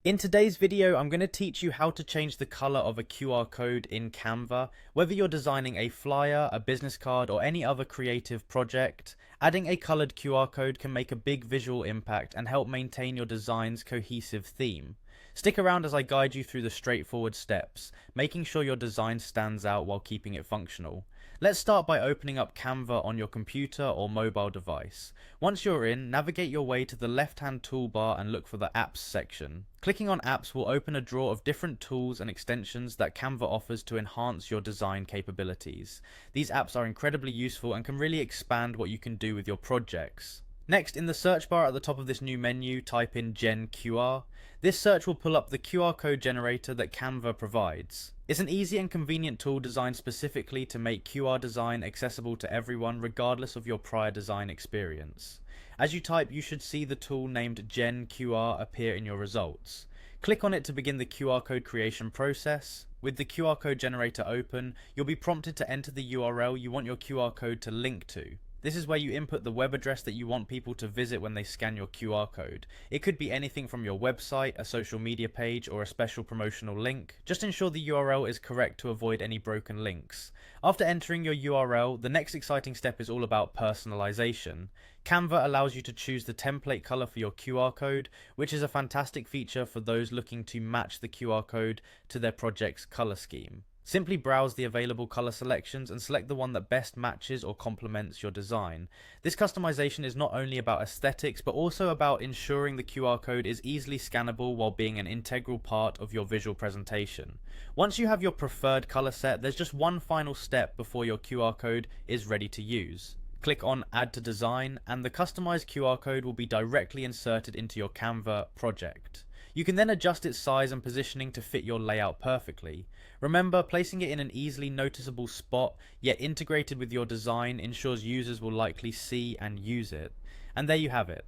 In today's video, I'm going to teach you how to change the color of a QR code in Canva. Whether you're designing a flyer, a business card, or any other creative project, adding a colored QR code can make a big visual impact and help maintain your design's cohesive theme. Stick around as I guide you through the straightforward steps, making sure your design stands out while keeping it functional. Let's start by opening up Canva on your computer or mobile device. Once you're in, navigate your way to the left-hand toolbar and look for the Apps section. Clicking on Apps will open a drawer of different tools and extensions that Canva offers to enhance your design capabilities. These apps are incredibly useful and can really expand what you can do with your projects. Next, in the search bar at the top of this new menu, type in Gen QR. This search will pull up the QR code generator that Canva provides. It's an easy and convenient tool designed specifically to make QR design accessible to everyone regardless of your prior design experience. As you type, you should see the tool named Gen QR appear in your results. Click on it to begin the QR code creation process. With the QR code generator open, you'll be prompted to enter the URL you want your QR code to link to. This is where you input the web address that you want people to visit when they scan your QR code. It could be anything from your website, a social media page, or a special promotional link. Just ensure the URL is correct to avoid any broken links. After entering your URL, the next exciting step is all about personalization. Canva allows you to choose the template color for your QR code, which is a fantastic feature for those looking to match the QR code to their project's color scheme. Simply browse the available color selections and select the one that best matches or complements your design. This customization is not only about aesthetics, but also about ensuring the QR code is easily scannable while being an integral part of your visual presentation. Once you have your preferred color set, there's just one final step before your QR code is ready to use. Click on Add to Design, and the customized QR code will be directly inserted into your Canva project. You can then adjust its size and positioning to fit your layout perfectly. Remember, placing it in an easily noticeable spot, yet integrated with your design, ensures users will likely see and use it. And there you have it.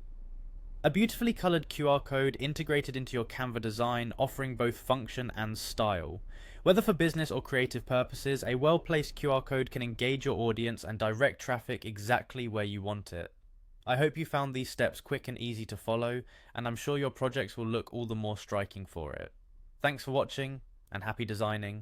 A beautifully colored QR code integrated into your Canva design, offering both function and style. Whether for business or creative purposes, a well-placed QR code can engage your audience and direct traffic exactly where you want it. I hope you found these steps quick and easy to follow, and I'm sure your projects will look all the more striking for it. Thanks for watching, and happy designing.